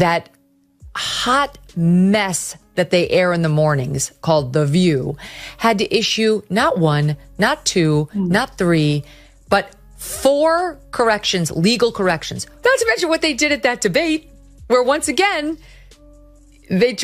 that hot mess that they air in the mornings called The View had to issue not one, not two, not three, but 4 corrections, legal corrections. Not to mention what they did at that debate, where once again, they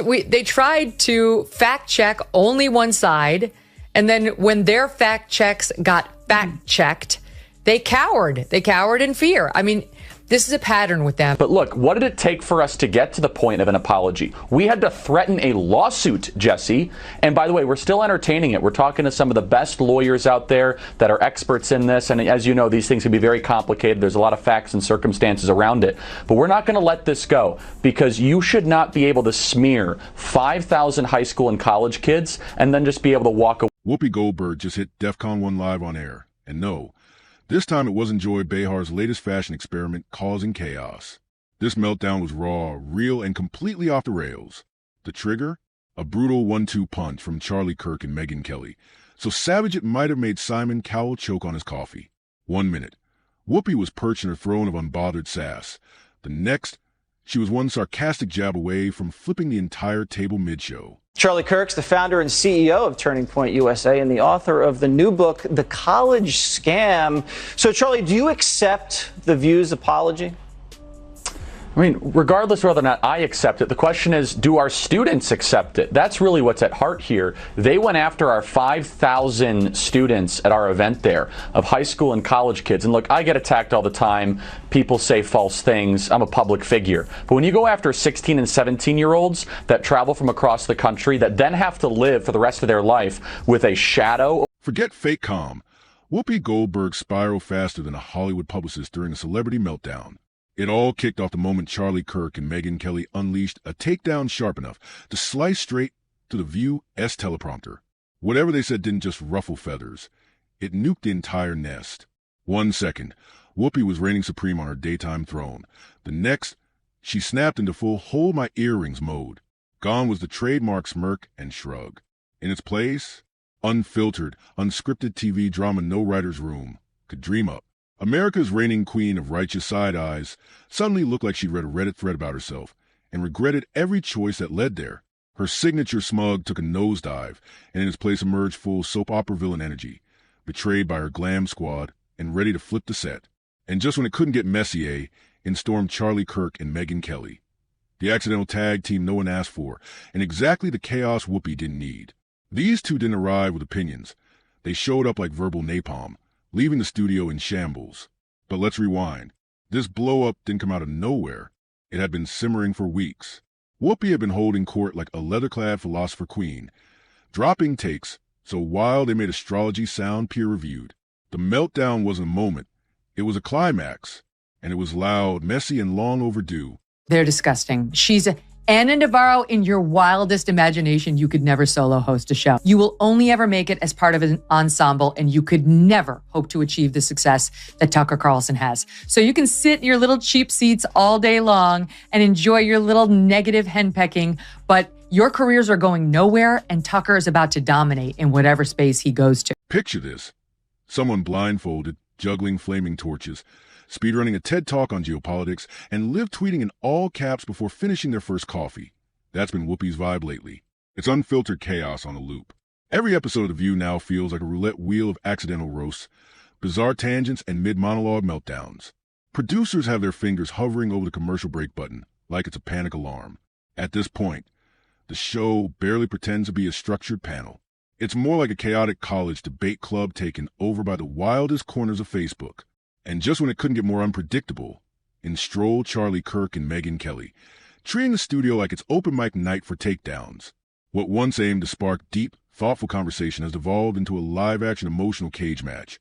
tried to fact check only one side. And then when their fact checks got fact checked, they cowered. They cowered in fear. I mean, this is a pattern with them. But look, what did it take for us to get to the point of an apology? We had to threaten a lawsuit, Jesse. And by the way, we're still entertaining it. We're talking to some of the best lawyers out there that are experts in this. And as you know, these things can be very complicated. There's a lot of facts and circumstances around it. But we're not going to let this go, because you should not be able to smear 5,000 high school and college kids and then just be able to walk away. Whoopi Goldberg just hit DEFCON 1 live on air. And no, this time it wasn't Joy Behar's latest fashion experiment causing chaos. This meltdown was raw, real, and completely off the rails. The trigger? A brutal 1-2 punch from Charlie Kirk and Megyn Kelly. So savage it might have made Simon Cowell choke on his coffee. 1 minute, Whoopi was perched in her throne of unbothered sass. The next, she was one sarcastic jab away from flipping the entire table mid-show. Charlie Kirk's the founder and CEO of Turning Point USA and the author of the new book, The College Scam. So, Charlie, do you accept The View's apology? I mean, regardless of whether or not I accept it, the question is, do our students accept it? That's really what's at heart here. They went after our 5,000 students at our event there of high school and college kids. And look, I get attacked all the time. People say false things. I'm a public figure. But when you go after 16 and 17-year-olds that travel from across the country that then have to live for the rest of their life with a shadow. Forget fake calm. Whoopi Goldberg spiraled faster than a Hollywood publicist during a celebrity meltdown. It all kicked off the moment Charlie Kirk and Megyn Kelly unleashed a takedown sharp enough to slice straight to the View S teleprompter. Whatever they said didn't just ruffle feathers. It nuked the entire nest. 1 second, Whoopi was reigning supreme on her daytime throne. The next, she snapped into full hold my earrings mode. Gone was the trademark smirk and shrug. In its place, unfiltered, unscripted TV drama no writer's room could dream up. America's reigning queen of righteous side eyes suddenly looked like she'd read a Reddit thread about herself and regretted every choice that led there. Her signature smug took a nosedive, and in its place emerged full soap opera villain energy, betrayed by her glam squad and ready to flip the set. And just when it couldn't get Messier, in stormed Charlie Kirk and Megyn Kelly. The accidental tag team no one asked for, and exactly the chaos Whoopi didn't need. These two didn't arrive with opinions. They showed up like verbal napalm, leaving the studio in shambles. But let's rewind. This blow-up didn't come out of nowhere. It had been simmering for weeks. Whoopi had been holding court like a leather-clad philosopher queen, dropping takes so wild they made astrology sound peer-reviewed. The meltdown wasn't a moment. It was a climax, and it was loud, messy, and long overdue. They're disgusting. She's Anna Navarro in your wildest imagination. You could never solo host a show. You will only ever make it as part of an ensemble, and you could never hope to achieve the success that Tucker Carlson has. So you can sit in your little cheap seats all day long and enjoy your little negative henpecking, but your careers are going nowhere, and Tucker is about to dominate in whatever space he goes to. Picture this. Someone blindfolded, juggling flaming torches, speedrunning a TED Talk on geopolitics, and live tweeting in all caps before finishing their first coffee. That's been Whoopi's vibe lately. It's unfiltered chaos on a loop. Every episode of The View now feels like a roulette wheel of accidental roasts, bizarre tangents, and mid-monologue meltdowns. Producers have their fingers hovering over the commercial break button, like it's a panic alarm. At this point, the show barely pretends to be a structured panel. It's more like a chaotic college debate club taken over by the wildest corners of Facebook. And just when it couldn't get more unpredictable, in stroll Charlie Kirk and Megyn Kelly, treating the studio like it's open mic night for takedowns. What once aimed to spark deep, thoughtful conversation has devolved into a live-action emotional cage match,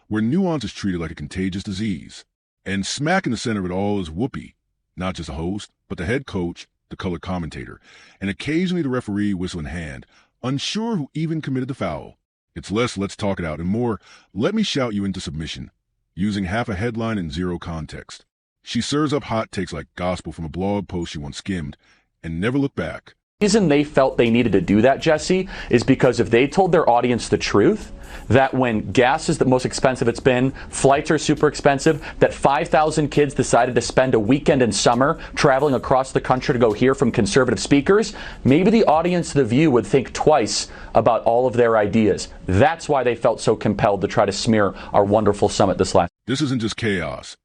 where nuance is treated like a contagious disease. And smack in the center of it all is Whoopi, not just a host, but the head coach, the color commentator, and occasionally the referee whistle in hand, unsure who even committed the foul. It's less let's talk it out and more let me shout you into submission, using half a headline and zero context. She serves up hot takes like gospel from a blog post she once skimmed and never looked back. The reason they felt they needed to do that, Jesse, is because if they told their audience the truth, that when gas is the most expensive it's been, flights are super expensive, that 5,000 kids decided to spend a weekend in summer traveling across the country to go hear from conservative speakers, maybe the audience of The View would think twice about all of their ideas. That's why they felt so compelled to try to smear our wonderful summit this last. This isn't just chaos.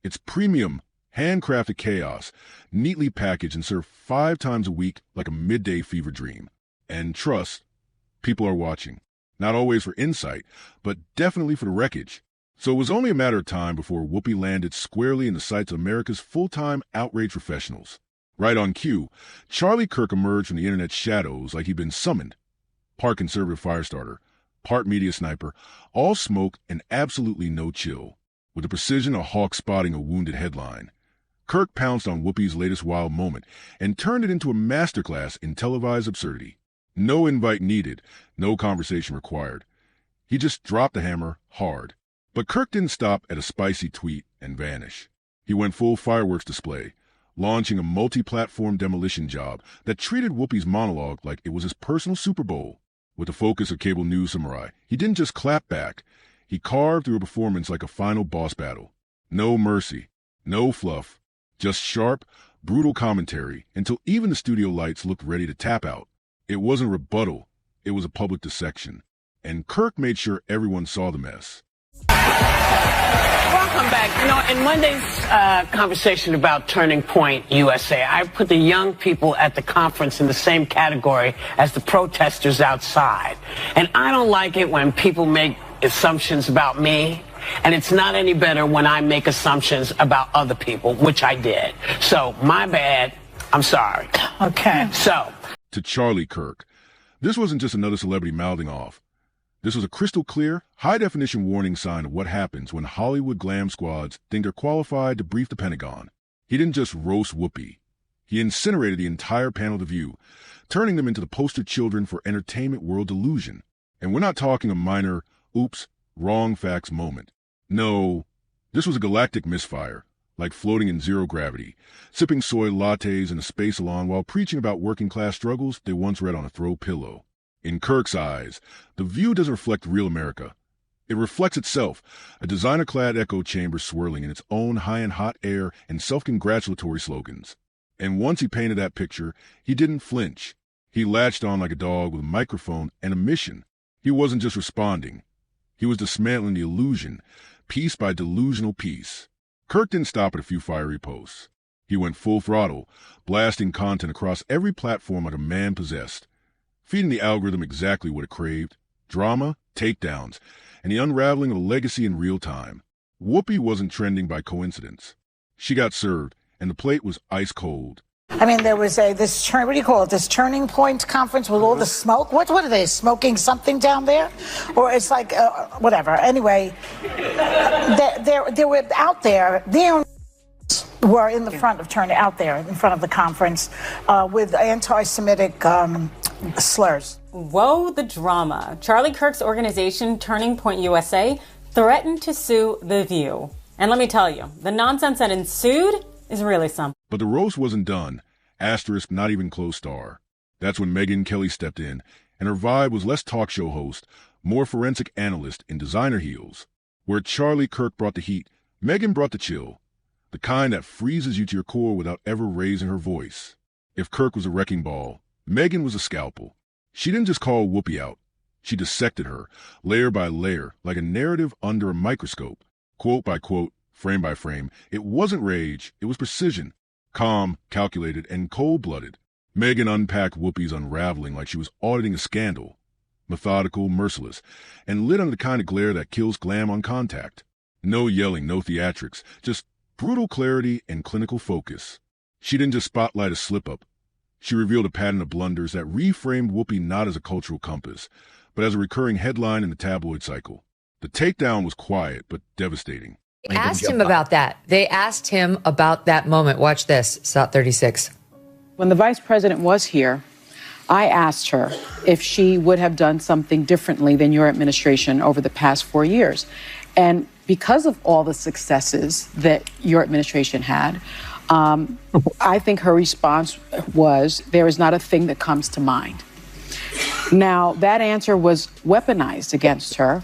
It's premium, handcrafted chaos, neatly packaged and served 5 times a week like a midday fever dream. And trust, people are watching. Not always for insight, but definitely for the wreckage. So it was only a matter of time before Whoopi landed squarely in the sights of America's full-time outrage professionals. Right on cue, Charlie Kirk emerged from the internet's shadows like he'd been summoned. Part conservative firestarter, part media sniper, all smoke and absolutely no chill. With the precision of a hawk spotting a wounded headline, Kirk pounced on Whoopi's latest wild moment and turned it into a masterclass in televised absurdity. No invite needed, no conversation required. He just dropped the hammer hard. But Kirk didn't stop at a spicy tweet and vanish. He went full fireworks display, launching a multi-platform demolition job that treated Whoopi's monologue like it was his personal Super Bowl. With the focus of cable news samurai, he didn't just clap back. He carved through a performance like a final boss battle. No mercy, no fluff, just sharp, brutal commentary until even the studio lights looked ready to tap out. It wasn't a rebuttal, it was a public dissection. And Kirk made sure everyone saw the mess. Welcome back. In Monday's conversation about Turning Point USA, I put the young people at the conference in the same category as the protesters outside. And I don't like it when people make assumptions about me. And it's not any better when I make assumptions about other people, which I did. So, my bad. I'm sorry. Okay. So. To Charlie Kirk, this wasn't just another celebrity mouthing off. This was a crystal clear, high-definition warning sign of what happens when Hollywood glam squads think they're qualified to brief the Pentagon. He didn't just roast Whoopi. He incinerated the entire panel of The View, turning them into the poster children for entertainment world delusion. And we're not talking a minor, oops, wrong facts moment. No, this was a galactic misfire, like floating in zero gravity, sipping soy lattes in a space salon while preaching about working-class struggles they once read on a throw pillow. In Kirk's eyes, The View doesn't reflect real America. It reflects itself, a designer-clad echo chamber swirling in its own high and hot air and self-congratulatory slogans. And once he painted that picture, he didn't flinch. He latched on like a dog with a microphone and a mission. He wasn't just responding. He was dismantling the illusion, piece by delusional piece. Kirk didn't stop at a few fiery posts. He went full throttle, blasting content across every platform like a man possessed, feeding the algorithm exactly what it craved: drama, takedowns, and the unraveling of a legacy in real time. Whoopi wasn't trending by coincidence. She got served, and the plate was ice cold. I mean, there was this Turning Point conference with all the smoke. What are they, smoking something down there? Or it's like, whatever. Anyway, they were out there. They were in the front of out there in front of the conference with anti-Semitic slurs. Whoa, the drama. Charlie Kirk's organization, Turning Point USA, threatened to sue The View. And let me tell you, the nonsense that ensued is really something. But the roast wasn't done. Asterisk, not even close star. That's when Megyn Kelly stepped in, and her vibe was less talk show host, more forensic analyst in designer heels. Where Charlie Kirk brought the heat, Megyn brought the chill. The kind that freezes you to your core without ever raising her voice. If Kirk was a wrecking ball, Megyn was a scalpel. She didn't just call Whoopi out. She dissected her, layer by layer, like a narrative under a microscope. Quote by quote, frame by frame. It wasn't rage, it was precision. Calm, calculated, and cold-blooded. Megyn unpacked Whoopi's unraveling like she was auditing a scandal. Methodical, merciless, and lit under the kind of glare that kills glam on contact. No yelling, no theatrics, just brutal clarity and clinical focus. She didn't just spotlight a slip-up. She revealed a pattern of blunders that reframed Whoopi not as a cultural compass, but as a recurring headline in the tabloid cycle. The takedown was quiet, but devastating. They asked him about that. They asked him about that moment. Watch this, SOT 36. When the vice president was here, I asked her if she would have done something differently than your administration over the past 4 years. And because of all the successes that your administration had, I think her response was, there is not a thing that comes to mind. Now, that answer was weaponized against her.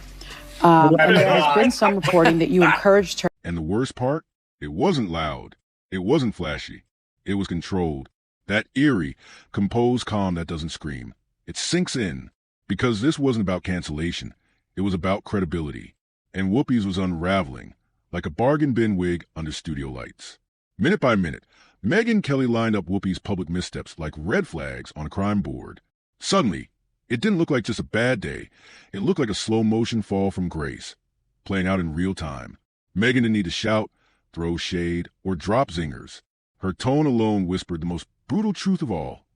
And there has been some reporting that you encouraged her. And the worst part, it wasn't loud. It wasn't flashy. It was controlled. That eerie, composed calm that doesn't scream. It sinks in. Because this wasn't about cancellation. It was about credibility. And Whoopi's was unraveling, like a bargain bin wig under studio lights. Minute by minute, Megyn Kelly lined up Whoopi's public missteps like red flags on a crime board. Suddenly, it didn't look like just a bad day. It looked like a slow-motion fall from grace, playing out in real time. Megyn didn't need to shout, throw shade, or drop zingers. Her tone alone whispered the most brutal truth of all.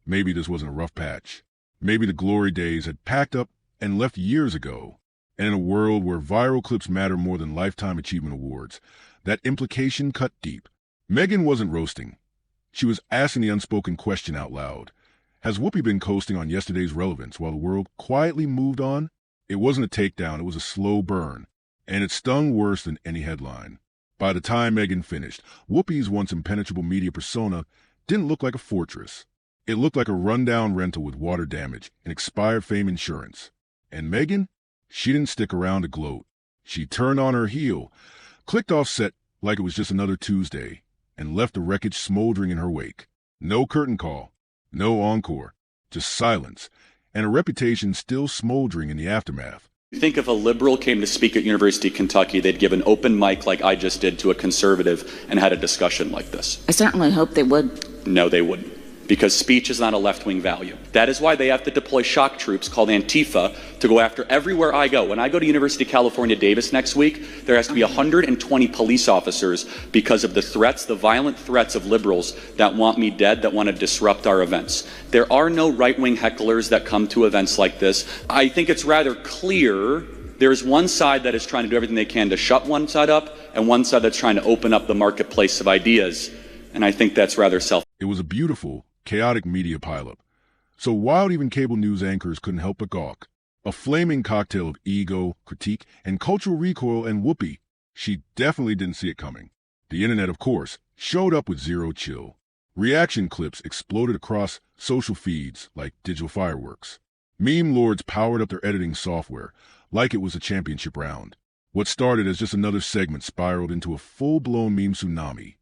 Maybe this wasn't a rough patch. Maybe the glory days had packed up and left years ago. And in a world where viral clips matter more than lifetime achievement awards, that implication cut deep. Megyn wasn't roasting. She was asking the unspoken question out loud. Has Whoopi been coasting on yesterday's relevance while the world quietly moved on? It wasn't a takedown, it was a slow burn. And it stung worse than any headline. By the time Megyn finished, Whoopi's once impenetrable media persona didn't look like a fortress. It looked like a rundown rental with water damage and expired fame insurance. And Megyn? She didn't stick around to gloat. She turned on her heel, clicked off set like it was just another Tuesday, and left the wreckage smoldering in her wake. No curtain call, no encore, just silence, and a reputation still smoldering in the aftermath. Think if a liberal came to speak at University of Kentucky, they'd give an open mic like I just did to a conservative and had a discussion like this. I certainly hope they would. No, they wouldn't. Because speech is not a left-wing value. That is why they have to deploy shock troops called Antifa to go after everywhere I go. When I go to University of California, Davis next week, there has to be 120 police officers because of the threats, the violent threats of liberals that want me dead, that want to disrupt our events. There are no right-wing hecklers that come to events like this. I think it's rather clear there's one side that is trying to do everything they can to shut one side up, and one side that's trying to open up the marketplace of ideas. And I think that's rather It was a beautiful, chaotic media pileup. So wild even cable news anchors couldn't help but gawk. A flaming cocktail of ego, critique, and cultural recoil, and Whoopi. She definitely didn't see it coming. The internet, of course, showed up with zero chill. Reaction clips exploded across social feeds like digital fireworks. Meme lords powered up their editing software like it was a championship round. What started as just another segment spiraled into a full-blown meme tsunami.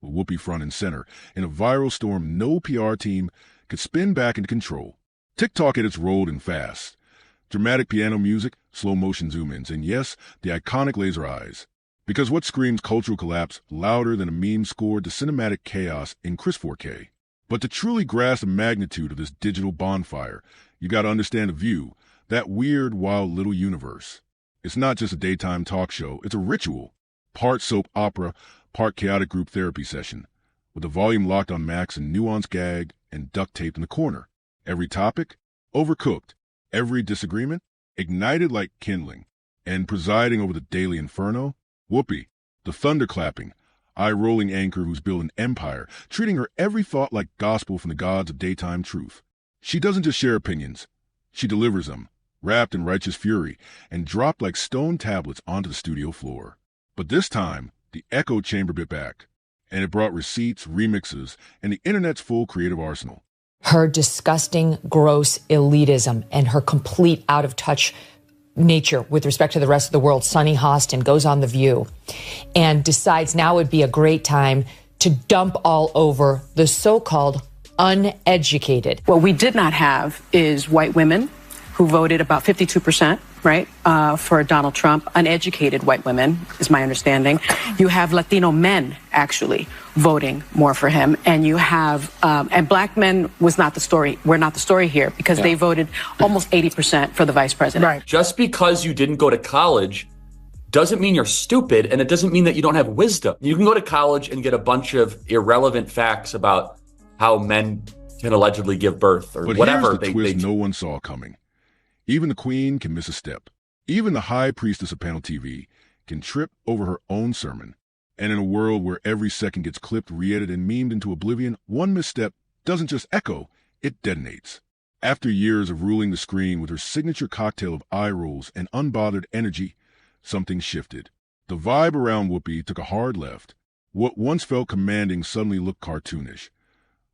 With Whoopi front and center, in a viral storm no PR team could spin back into control. TikTok edits rolled in fast. Dramatic piano music, slow-motion zoom-ins, and yes, the iconic laser eyes. Because what screams cultural collapse louder than a meme scored to cinematic chaos in crisp 4K? But to truly grasp the magnitude of this digital bonfire, you gotta understand the view, that weird, wild little universe. It's not just a daytime talk show, it's a ritual. Part soap opera, part chaotic group therapy session, with the volume locked on max and nuanced gag and duct taped in the corner. Every topic, overcooked. Every disagreement, ignited like kindling. And presiding over the daily inferno, Whoopi, the thunderclapping, eye-rolling anchor who's built an empire, treating her every thought like gospel from the gods of daytime truth. She doesn't just share opinions. She delivers them, wrapped in righteous fury, and dropped like stone tablets onto the studio floor. But this time, the echo chamber bit back, and it brought receipts, remixes, and the internet's full creative arsenal. Her disgusting, gross elitism and her complete out-of-touch nature with respect to the rest of the world. Sunny Hostin goes on The View and decides now would be a great time to dump all over the so-called uneducated. What we did not have is white women who voted about 52%, right, for Donald Trump. Uneducated white women, is my understanding. You have Latino men, actually, voting more for him. And you have, and black men was not the story. We're not the story here because they voted almost 80% for the vice president. Right. Just because you didn't go to college doesn't mean you're stupid, and it doesn't mean that you don't have wisdom. You can go to college and get a bunch of irrelevant facts about how men can allegedly give birth or but whatever. Here's the twist no one saw coming. Even the queen can miss a step. Even the high priestess of panel TV can trip over her own sermon. And in a world where every second gets clipped, re-edited, and memed into oblivion, one misstep doesn't just echo, it detonates. After years of ruling the screen with her signature cocktail of eye rolls and unbothered energy, something shifted. The vibe around Whoopi took a hard left. What once felt commanding suddenly looked cartoonish,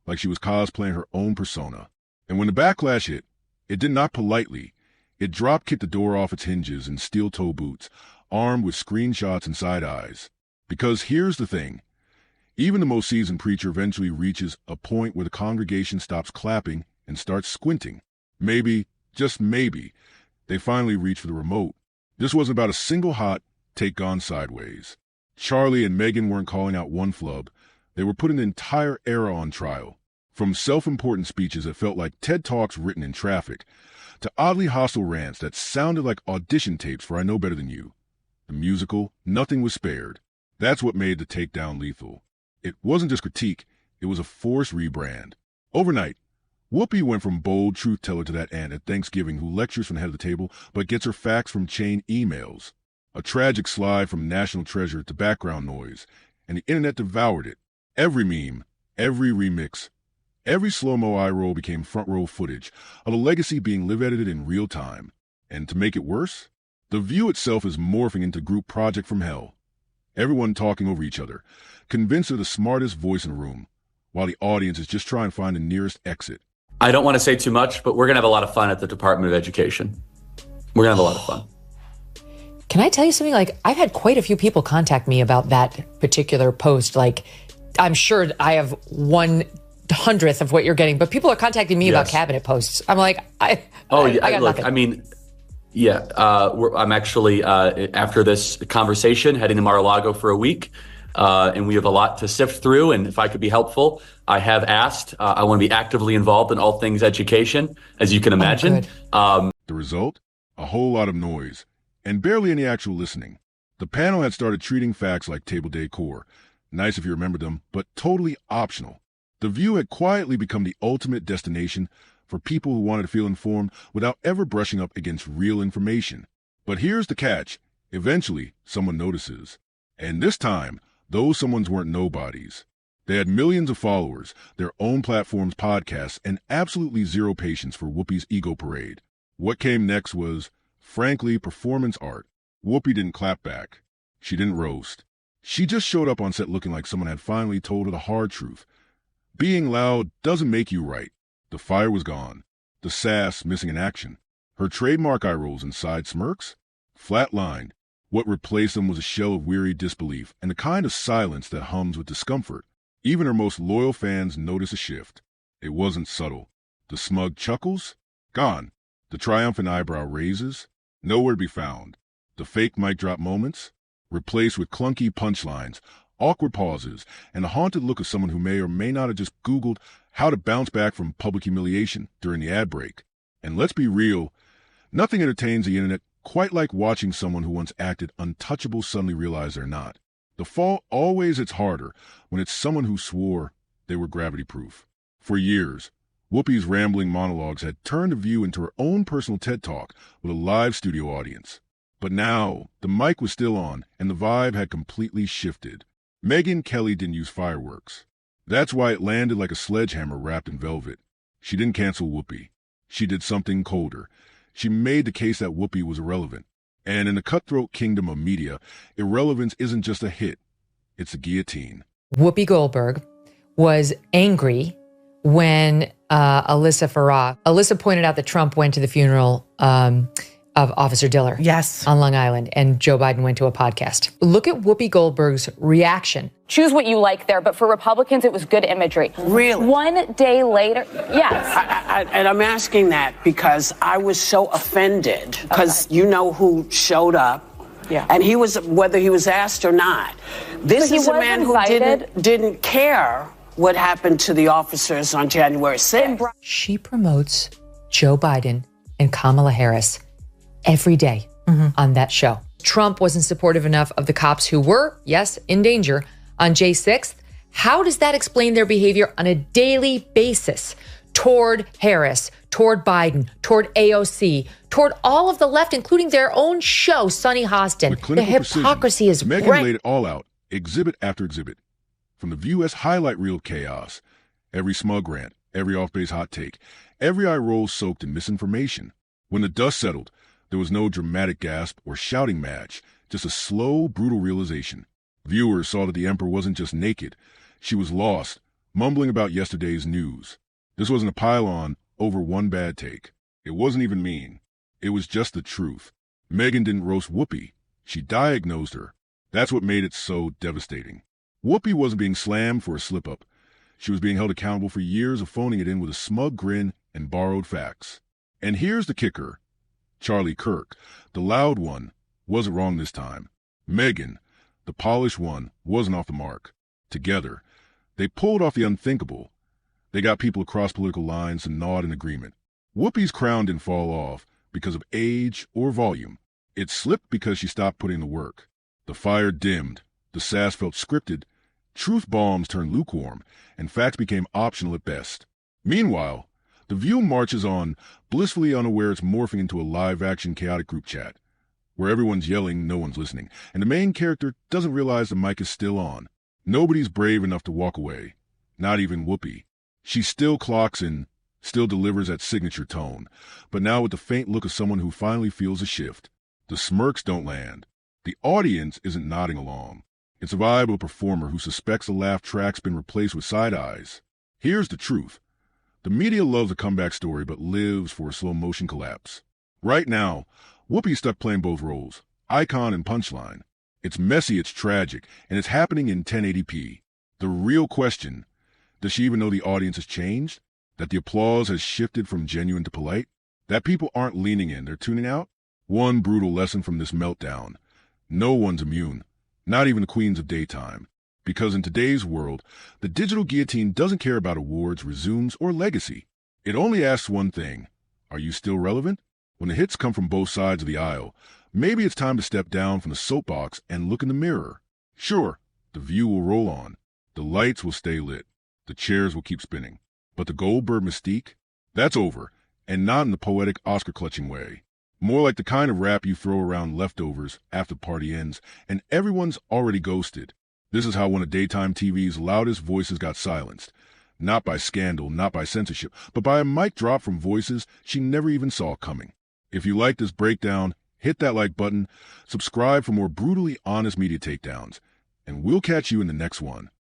like she was cosplaying her own persona. And when the backlash hit, it did not politely. It drop-kicked the door off its hinges in steel-toe boots, armed with screenshots and side eyes. Because here's the thing. Even the most seasoned preacher eventually reaches a point where the congregation stops clapping and starts squinting. Maybe, just maybe, they finally reach for the remote. This wasn't about a single hot take gone sideways. Charlie and Megyn weren't calling out one flub. They were putting the entire era on trial. From self-important speeches that felt like TED Talks written in traffic, to oddly hostile rants that sounded like audition tapes for I Know Better Than You. The musical, nothing was spared. That's what made the takedown lethal. It wasn't just critique, it was a forced rebrand. Overnight, Whoopi went from bold truth teller to that aunt at Thanksgiving who lectures from the head of the table but gets her facts from chain emails. A tragic slide from national treasure to background noise, and the internet devoured it. Every meme, every remix, every slow-mo eye roll became front-row footage of a legacy being live-edited in real time. And to make it worse, The View itself is morphing into group project from hell. Everyone talking over each other, convinced they're the smartest voice in the room, while the audience is just trying to find the nearest exit. I don't want to say too much, but we're going to have a lot of fun at the Department of Education. We're going to have a lot of fun. Can I tell you something? Like, I've had quite a few people contact me about that particular post. Like, I'm sure I have 1/100th of what you're getting, but people are contacting me about cabinet posts. I'm like, I got look, nothing. I mean, yeah, I'm actually, after this conversation, heading to Mar-a-Lago for a week, and we have a lot to sift through. And if I could be helpful, I have asked. I want to be actively involved in all things education, as you can imagine. The result? A whole lot of noise, and barely any actual listening. The panel had started treating facts like table decor. Nice if you remember them, but totally optional. The View had quietly become the ultimate destination for people who wanted to feel informed without ever brushing up against real information. But here's the catch. Eventually, someone notices. And this time, those someones weren't nobodies. They had millions of followers, their own platforms, podcasts, and absolutely zero patience for Whoopi's ego parade. What came next was, frankly, performance art. Whoopi didn't clap back. She didn't roast. She just showed up on set looking like someone had finally told her the hard truth. Being loud doesn't make you right. The fire was gone. The sass missing in action. Her trademark eye rolls and side smirks? Flatlined. What replaced them was a shell of weary disbelief and the kind of silence that hums with discomfort. Even her most loyal fans noticed a shift. It wasn't subtle. The smug chuckles? Gone. The triumphant eyebrow raises? Nowhere to be found. The fake mic drop moments? Replaced with clunky punchlines, awkward pauses, and the haunted look of someone who may or may not have just Googled how to bounce back from public humiliation during the ad break. And let's be real, nothing entertains the internet quite like watching someone who once acted untouchable suddenly realize they're not. The fall always hits harder when it's someone who swore they were gravity-proof. For years, Whoopi's rambling monologues had turned The View into her own personal TED Talk with a live studio audience. But now, the mic was still on, and the vibe had completely shifted. Megyn Kelly didn't use fireworks. That's why it landed like a sledgehammer wrapped in velvet. She didn't cancel Whoopi. She did something colder. She made the case that Whoopi was irrelevant. And in the cutthroat kingdom of media, irrelevance isn't just a hit. It's a guillotine. Whoopi Goldberg was angry when Alyssa pointed out that Trump went to the funeral of Officer Diller. Yes. On Long Island, and Joe Biden went to a podcast. Look at Whoopi Goldberg's reaction. Choose what you like there, but for Republicans, it was good imagery. Really? One day later, yes. And I'm asking that because I was so offended because you know who showed up. Yeah. And he was, whether he was asked or not. This is a man who didn't care what happened to the officers on January 6th. She promotes Joe Biden and Kamala Harris every day on that show. Trump wasn't supportive enough of the cops who were, yes, in danger on J 6th. How does that explain their behavior on a daily basis toward Harris, toward Biden, toward AOC, toward all of the left, including their own show, Sonny Hostin? The hypocrisy is Megyn rank. laid it all out, exhibit after exhibit. From the View as highlight reel chaos, every smug rant, every off-base hot take, every eye roll soaked in misinformation. When the dust settled, there was no dramatic gasp or shouting match, just a slow, brutal realization. Viewers saw that the Emperor wasn't just naked. She was lost, mumbling about yesterday's news. This wasn't a pile-on over one bad take. It wasn't even mean. It was just the truth. Megyn didn't roast Whoopi. She diagnosed her. That's what made it so devastating. Whoopi wasn't being slammed for a slip-up. She was being held accountable for years of phoning it in with a smug grin and borrowed facts. And here's the kicker. Charlie Kirk, the loud one, wasn't wrong this time. Megyn, the polished one, wasn't off the mark. Together, they pulled off the unthinkable. They got people across political lines to nod in agreement. Whoopi's crown didn't fall off because of age or volume. It slipped because she stopped putting in the work. The fire dimmed. The sass felt scripted. Truth bombs turned lukewarm, and facts became optional at best. Meanwhile, The View marches on, blissfully unaware it's morphing into a live-action chaotic group chat, where everyone's yelling, no one's listening, and the main character doesn't realize the mic is still on. Nobody's brave enough to walk away, not even Whoopi. She still clocks in, still delivers that signature tone, but now with the faint look of someone who finally feels a shift. The smirks don't land. The audience isn't nodding along. It's a vibe of a performer who suspects the laugh track's been replaced with side eyes. Here's the truth. The media loves a comeback story but lives for a slow-motion collapse. Right now, Whoopi's stuck playing both roles, icon and punchline. It's messy, it's tragic, and it's happening in 1080p. The real question, does she even know the audience has changed? That the applause has shifted from genuine to polite? That people aren't leaning in, they're tuning out? One brutal lesson from this meltdown. No one's immune, not even the queens of daytime. Because in today's world, the digital guillotine doesn't care about awards, resumes, or legacy. It only asks one thing. Are you still relevant? When the hits come from both sides of the aisle, maybe it's time to step down from the soapbox and look in the mirror. Sure, the View will roll on. The lights will stay lit. The chairs will keep spinning. But the Goldberg mystique? That's over, and not in the poetic Oscar-clutching way. More like the kind of rap you throw around leftovers after the party ends, and everyone's already ghosted. This is how one of daytime TV's loudest voices got silenced. Not by scandal, not by censorship, but by a mic drop from voices she never even saw coming. If you like this breakdown, hit that like button, subscribe for more brutally honest media takedowns, and we'll catch you in the next one.